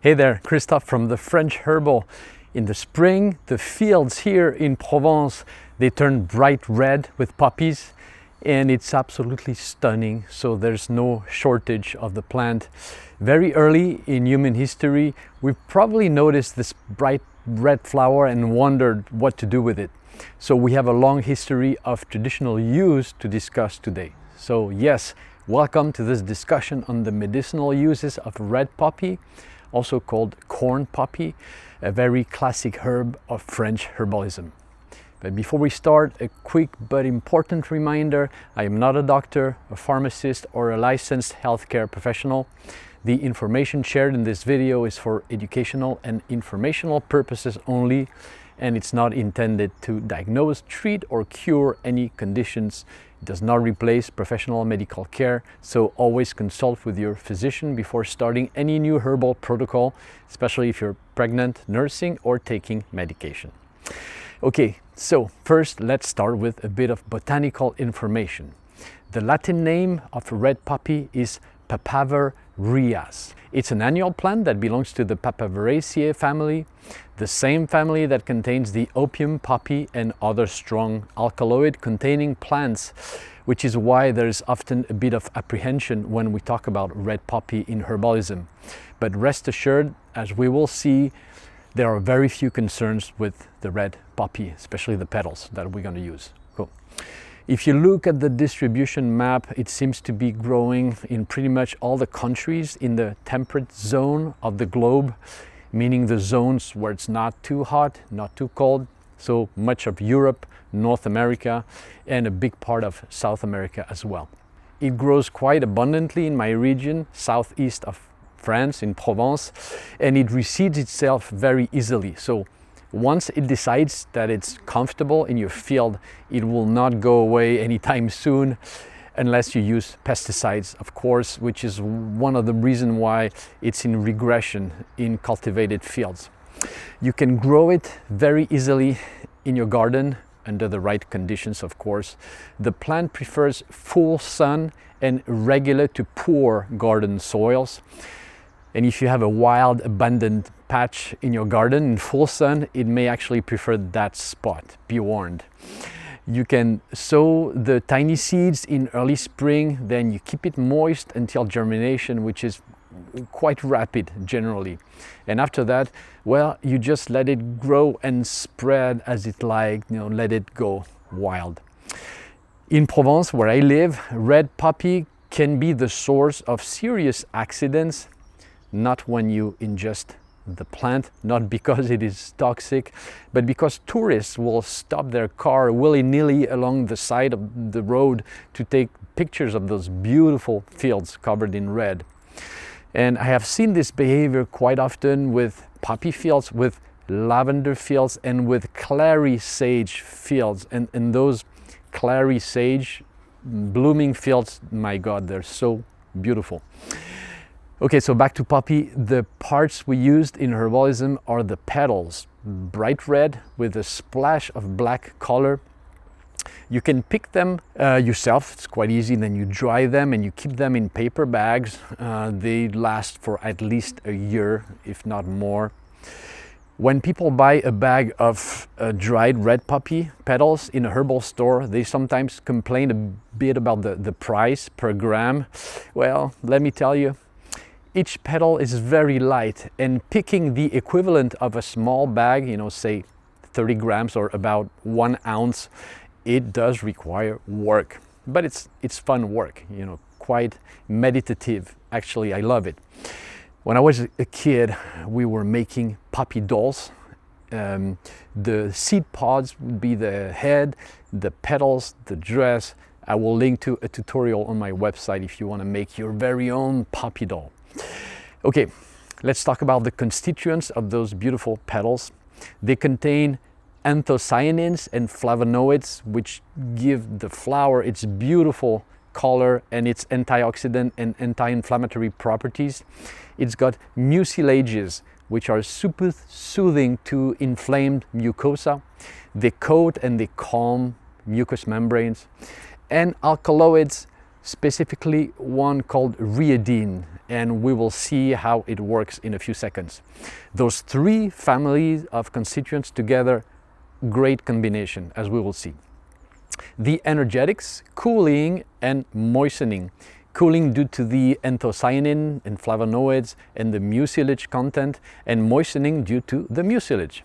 Hey there, Christophe from the French Herbal. In the spring, the fields here in Provence, they turn bright red with poppies, and it's absolutely stunning, so there's no shortage of the plant. Very early in human history, we've probably noticed this bright red flower and wondered what to do with it. So we have a long history of traditional use to discuss today. So yes, welcome to this discussion on the medicinal uses of red poppy, also called corn poppy, a very classic herb of French herbalism. But before we start, a quick but important reminder: I am not a doctor, a pharmacist, or a licensed healthcare professional. The information shared in this video is for educational and informational purposes only, and it's not intended to diagnose, treat, or cure any conditions. It does not replace professional medical care, so always consult with your physician before starting any new herbal protocol, especially if you're pregnant, nursing, or taking medication. Okay, so first let's start with a bit of botanical information. The Latin name of red poppy is Papaver rheas. It's an annual plant that belongs to the Papaveraceae family, the same family that contains the opium poppy and other strong alkaloid-containing plants, which is why there's often a bit of apprehension when we talk about red poppy in herbalism. But rest assured, as we will see, there are very few concerns with the red poppy, especially the petals that we're going to use. Cool. If you look at the distribution map, it seems to be growing in pretty much all the countries in the temperate zone of the globe, meaning the zones where it's not too hot, not too cold. So much of Europe, North America, and a big part of South America as well. It grows quite abundantly in my region, southeast of France, in Provence, and it reseeds itself very easily. So once it decides that it's comfortable in your field, it will not go away anytime soon unless you use pesticides, of course, which is one of the reasons why it's in regression in cultivated fields. You can grow it very easily in your garden under the right conditions, of course. The plant prefers full sun and regular to poor garden soils. And if you have a wild, abundant patch in your garden in full sun, it may actually prefer that spot. Be warned. You can sow the tiny seeds in early spring, then you keep it moist until germination, which is quite rapid generally. And after that, well, you just let it grow and spread as it like, let it go wild. In Provence, where I live, red poppy can be the source of serious accidents, not when you ingest the plant, not because it is toxic, but because tourists will stop their car willy-nilly along the side of the road to take pictures of those beautiful fields covered in red. And I have seen this behavior quite often with poppy fields, with lavender fields, and with clary sage fields. And those clary sage blooming fields, my God, they're so beautiful. Okay, so back to poppy. The parts we used in herbalism are the petals, bright red with a splash of black color. You can pick them yourself, it's quite easy. Then you dry them and you keep them in paper bags. They last for at least a year, if not more. When people buy a bag of dried red poppy petals in a herbal store, they sometimes complain a bit about the price per gram. Well, let me tell you, each petal is very light, and picking the equivalent of a small bag, say 30 grams or about 1 ounce, it does require work. But it's fun work, quite meditative. Actually, I love it. When I was a kid, we were making poppy dolls. The seed pods would be the head, the petals, the dress. I will link to a tutorial on my website if you want to make your very own poppy doll. Okay, let's talk about the constituents of those beautiful petals. They contain anthocyanins and flavonoids, which give the flower its beautiful color and its antioxidant and anti-inflammatory properties. It's got mucilages, which are super soothing to inflamed mucosa. They coat and they calm mucous membranes. And alkaloids, specifically one called Riodine, and we will see how it works in a few seconds. Those three families of constituents together, great combination, as we will see. The energetics, cooling and moistening. Cooling due to the anthocyanin and flavonoids and the mucilage content, and moistening due to the mucilage.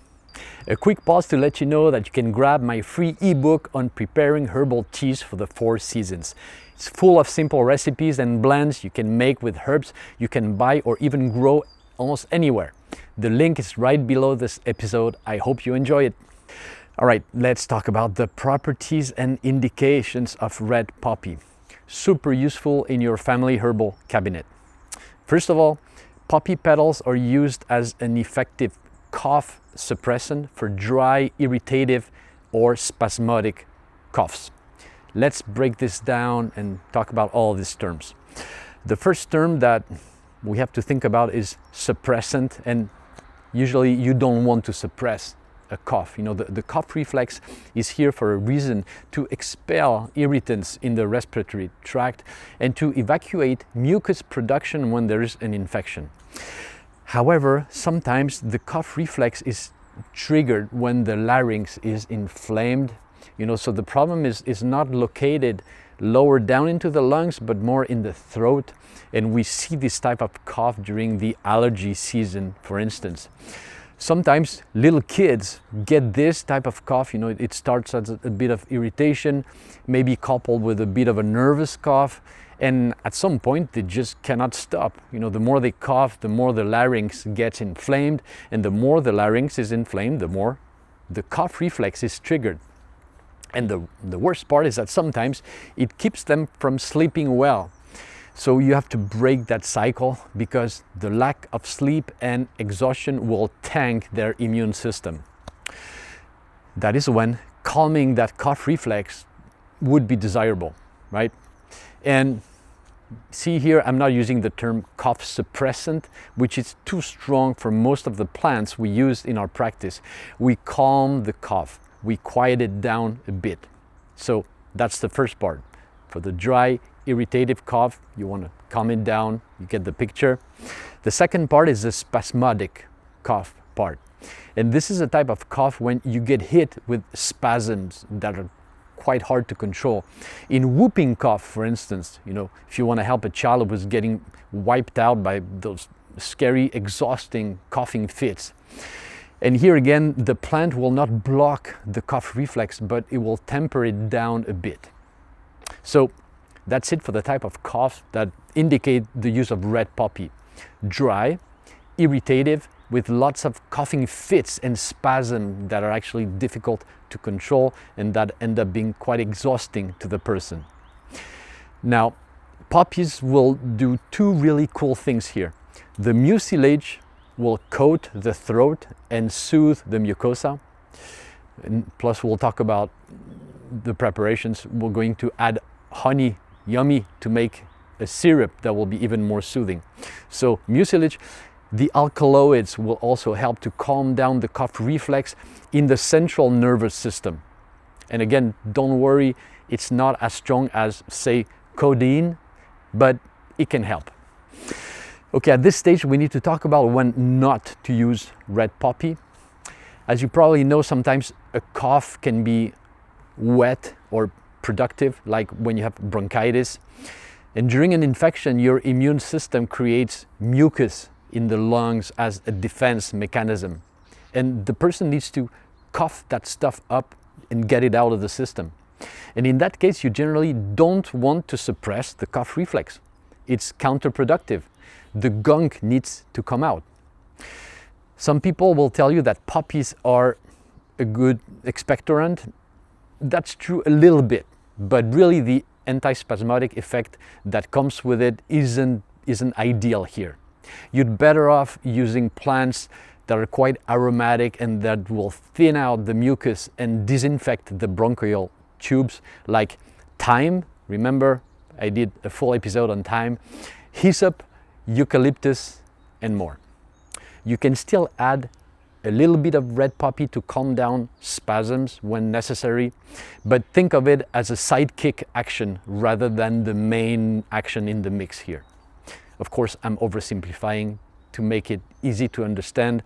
A quick pause to let you know that you can grab my free ebook on preparing herbal teas for the 4 seasons. It's full of simple recipes and blends you can make with herbs you can buy or even grow almost anywhere. The link is right below this episode. I hope you enjoy it. All right, let's talk about the properties and indications of red poppy. Super useful in your family herbal cabinet. First of all, poppy petals are used as an effective cough suppressant for dry, irritative, or spasmodic coughs. Let's break this down and talk about all these terms. The first term that we have to think about is suppressant, and usually you don't want to suppress a cough. You know, the cough reflex is here for a reason: to expel irritants in the respiratory tract and to evacuate mucus production when there is an infection. However, sometimes the cough reflex is triggered when the larynx is inflamed. You know, so the problem is not located lower down into the lungs, but more in the throat. And we see this type of cough during the allergy season, for instance. Sometimes little kids get this type of cough. You know, it starts as a bit of irritation, maybe coupled with a bit of a nervous cough, and at some point they just cannot stop. You know, the more they cough, the more the larynx gets inflamed, and the more the larynx is inflamed, the more the cough reflex is triggered. And the worst part is that sometimes it keeps them from sleeping well. So you have to break that cycle, because the lack of sleep and exhaustion will tank their immune system. That is when calming that cough reflex would be desirable, right? And see here, I'm not using the term cough suppressant, which is too strong for most of the plants we use in our practice. We calm the cough, we quiet it down a bit. So that's the first part. For the dry, irritative cough, you want to calm it down, you get the picture. The second part is the spasmodic cough part. And this is a type of cough when you get hit with spasms that are quite hard to control. In whooping cough, for instance, you know, if you want to help a child who is getting wiped out by those scary, exhausting coughing fits. And here again, the plant will not block the cough reflex, but it will temper it down a bit. So that's it for the type of cough that indicate the use of red poppy. Dry, irritative, with lots of coughing fits and spasms that are actually difficult to control and that end up being quite exhausting to the person. Now, poppies will do 2 really cool things here. The mucilage will coat the throat and soothe the mucosa. And plus, we'll talk about the preparations. We're going to add honey, yummy, to make a syrup that will be even more soothing. So mucilage, the alkaloids will also help to calm down the cough reflex in the central nervous system. And again, don't worry, it's not as strong as, say, codeine, but it can help. Okay, at this stage, we need to talk about when not to use red poppy. As you probably know, sometimes a cough can be wet or productive, like when you have bronchitis. And during an infection, your immune system creates mucus in the lungs as a defense mechanism. And the person needs to cough that stuff up and get it out of the system. And in that case, you generally don't want to suppress the cough reflex. It's counterproductive. The gunk needs to come out. Some people will tell you that poppies are a good expectorant. That's true a little bit, but really the antispasmodic effect that comes with it isn't ideal here. You'd better off using plants that are quite aromatic and that will thin out the mucus and disinfect the bronchial tubes, like thyme. Remember, I did a full episode on thyme. Hyssop, eucalyptus, and more. You can still add a little bit of red poppy to calm down spasms when necessary, but think of it as a sidekick action rather than the main action in the mix here. Of course, I'm oversimplifying to make it easy to understand.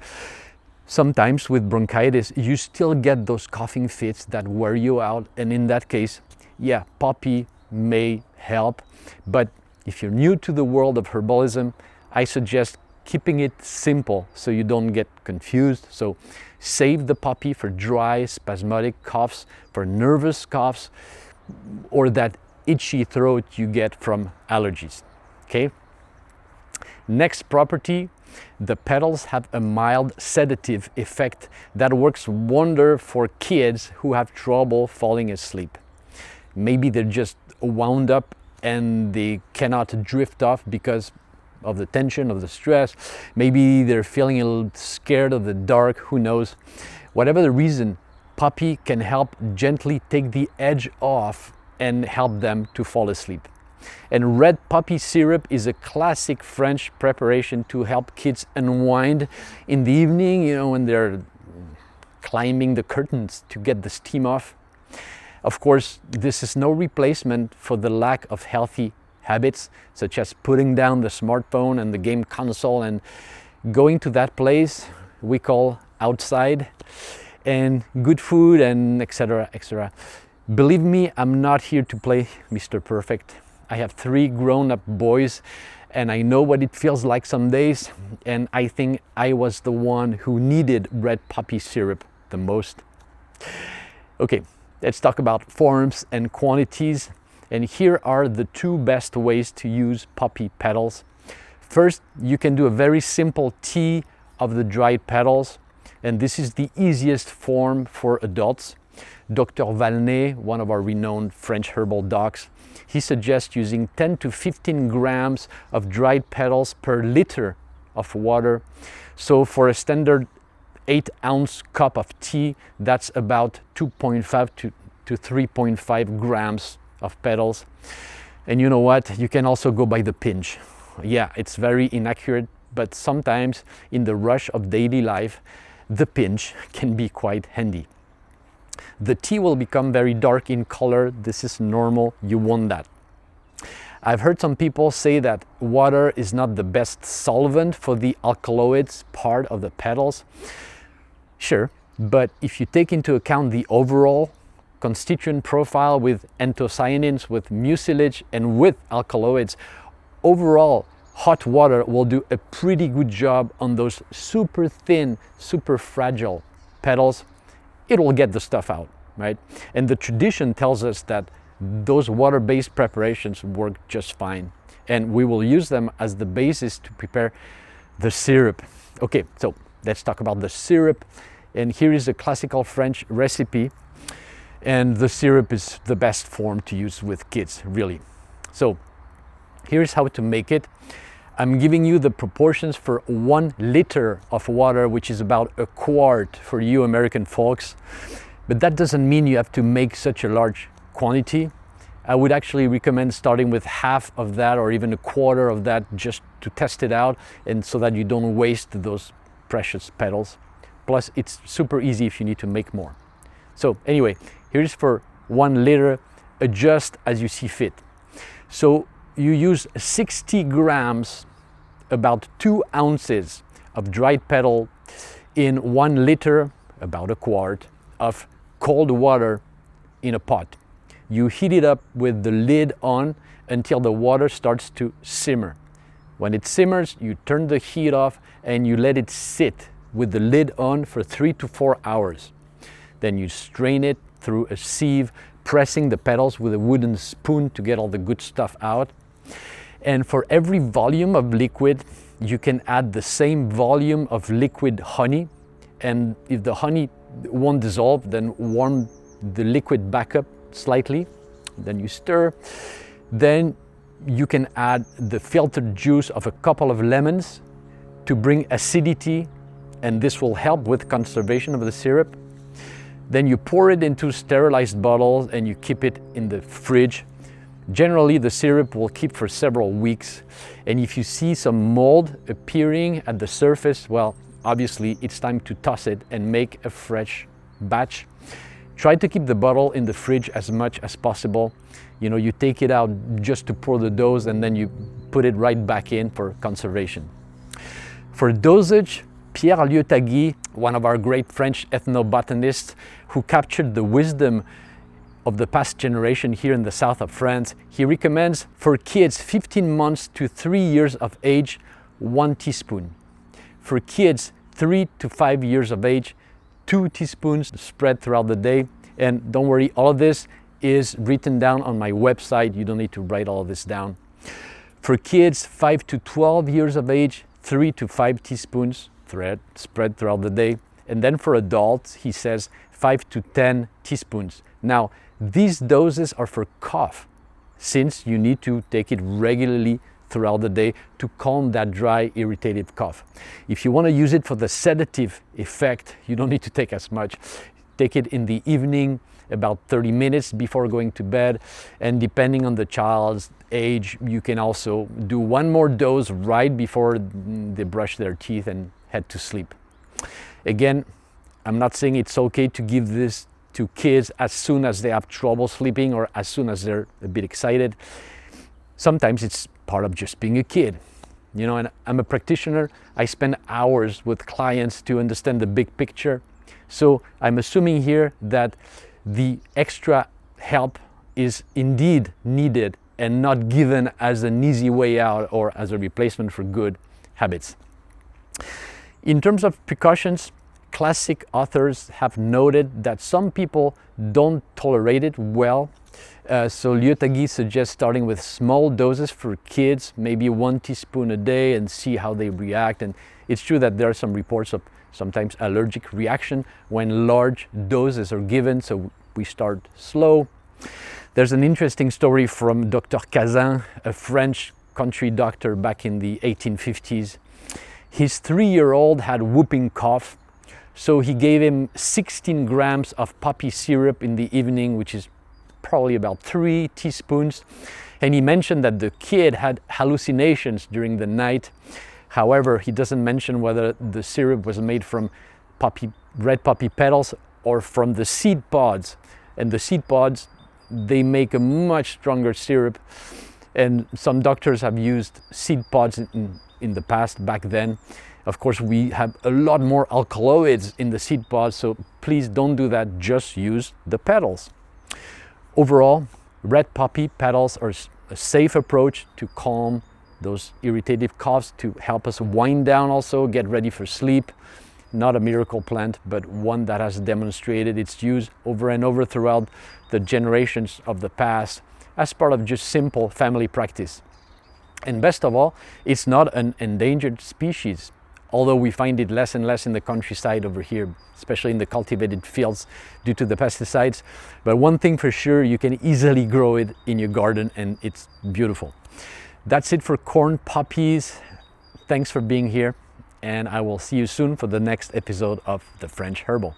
Sometimes with bronchitis, you still get those coughing fits that wear you out, and in that case, yeah, poppy may help, but if you're new to the world of herbalism, I suggest keeping it simple so you don't get confused. So save the poppy for dry, spasmodic coughs, for nervous coughs, or that itchy throat you get from allergies, okay? Next property, the petals have a mild sedative effect that works wonder for kids who have trouble falling asleep. Maybe they're just wound up and they cannot drift off because of the tension, of the stress. Maybe they're feeling a little scared of the dark, who knows. Whatever the reason, poppy can help gently take the edge off and help them to fall asleep. And red poppy syrup is a classic French preparation to help kids unwind in the evening, you know, when they're climbing the curtains to get the steam off. Of course, this is no replacement for the lack of healthy habits, such as putting down the smartphone and the game console and going to that place we call outside, and good food, and etc., etc. Believe me, I'm not here to play Mr. Perfect. I have 3 grown-up boys, and I know what it feels like some days, and I think I was the one who needed red poppy syrup the most. Okay, let's talk about forms and quantities. And here are the 2 best ways to use poppy petals. First, you can do a very simple tea of the dried petals, and this is the easiest form for adults. Dr. Valnet, one of our renowned French herbal docs, he suggests using 10 to 15 grams of dried petals per liter of water. So for a standard 8-ounce cup of tea, that's about 2.5 to 3.5 grams of petals. And you know what? You can also go by the pinch. Yeah, it's very inaccurate, but sometimes in the rush of daily life, the pinch can be quite handy. The tea will become very dark in color. This is normal. You want that. I've heard some people say that water is not the best solvent for the alkaloids part of the petals. Sure, but if you take into account the overall constituent profile with anthocyanins, with mucilage, and with alkaloids, overall hot water will do a pretty good job on those super thin, super fragile petals. It will get the stuff out, right? And the tradition tells us that those water-based preparations work just fine, and we will use them as the basis to prepare the syrup. Okay, so let's talk about the syrup. And here is a classical French recipe. And the syrup is the best form to use with kids, really. So here's how to make it. I'm giving you the proportions for 1 liter of water, which is about a quart for you American folks. But that doesn't mean you have to make such a large quantity. I would actually recommend starting with half of that or even a quarter of that, just to test it out, and so that you don't waste those precious petals. Plus, it's super easy if you need to make more. So anyway, here's for 1 liter, adjust as you see fit. So you use 60 grams, about 2 ounces of dried petal in 1 liter, about a quart, of cold water in a pot. You heat it up with the lid on until the water starts to simmer. When it simmers, you turn the heat off and you let it sit with the lid on for 3 to 4 hours. Then you strain it through a sieve, pressing the petals with a wooden spoon to get all the good stuff out. And for every volume of liquid, you can add the same volume of liquid honey. And if the honey won't dissolve, then warm the liquid back up slightly. Then you stir. Then you can add the filtered juice of a couple of lemons to bring acidity, and this will help with conservation of the syrup. Then you pour it into sterilized bottles and you keep it in the fridge. Generally, the syrup will keep for several weeks. And if you see some mold appearing at the surface, well, obviously it's time to toss it and make a fresh batch. Try to keep the bottle in the fridge as much as possible. You know, you take it out just to pour the dose and then you put it right back in for conservation. For dosage, Pierre Lieu-Tagui, one of our great French ethnobotanists who captured the wisdom of the past generation here in the south of France, he recommends for kids 15 months to 3 years of age, 1 teaspoon. For kids 3 to 5 years of age, 2 teaspoons spread throughout the day. And don't worry, all of this is written down on my website. You don't need to write all of this down. For kids 5 to 12 years of age, 3 to 5 teaspoons spread throughout the day. And then for adults, he says 5 to 10 teaspoons. Now, these doses are for cough, since you need to take it regularly throughout the day to calm that dry, irritative cough. If you want to use it for the sedative effect, you don't need to take as much. Take it in the evening, about 30 minutes before going to bed, and depending on the child's age, you can also do one more dose right before they brush their teeth and head to sleep. Again, I'm not saying it's okay to give this to kids as soon as they have trouble sleeping or as soon as they're a bit excited. Sometimes it's part of just being a kid. You know, and I'm a practitioner. I spend hours with clients to understand the big picture. So I'm assuming here that the extra help is indeed needed and not given as an easy way out or as a replacement for good habits. In terms of precautions, classic authors have noted that some people don't tolerate it well. So Lieu-Tagui suggests starting with small doses for kids, maybe 1 teaspoon a day, and see how they react. And it's true that there are some reports of sometimes allergic reaction when large doses are given, so we start slow. There's an interesting story from Dr. Cazin, a French country doctor back in the 1850s. His 3-year-old had whooping cough, so he gave him 16 grams of poppy syrup in the evening, which is probably about 3 teaspoons. And he mentioned that the kid had hallucinations during the night. However, he doesn't mention whether the syrup was made from red poppy petals or from the seed pods. And the seed pods, they make a much stronger syrup. And some doctors have used seed pods in the past, back then. Of course, we have a lot more alkaloids in the seed pods, so please don't do that, just use the petals. Overall, red poppy petals are a safe approach to calm those irritative coughs, to help us wind down also, get ready for sleep. Not a miracle plant, but one that has demonstrated its use over and over throughout the generations of the past as part of just simple family practice. And best of all, it's not an endangered species, although we find it less and less in the countryside over here, especially in the cultivated fields due to the pesticides. But one thing for sure, you can easily grow it in your garden and it's beautiful. That's it for corn poppies. Thanks for being here, and I will see you soon for the next episode of The French Herbal.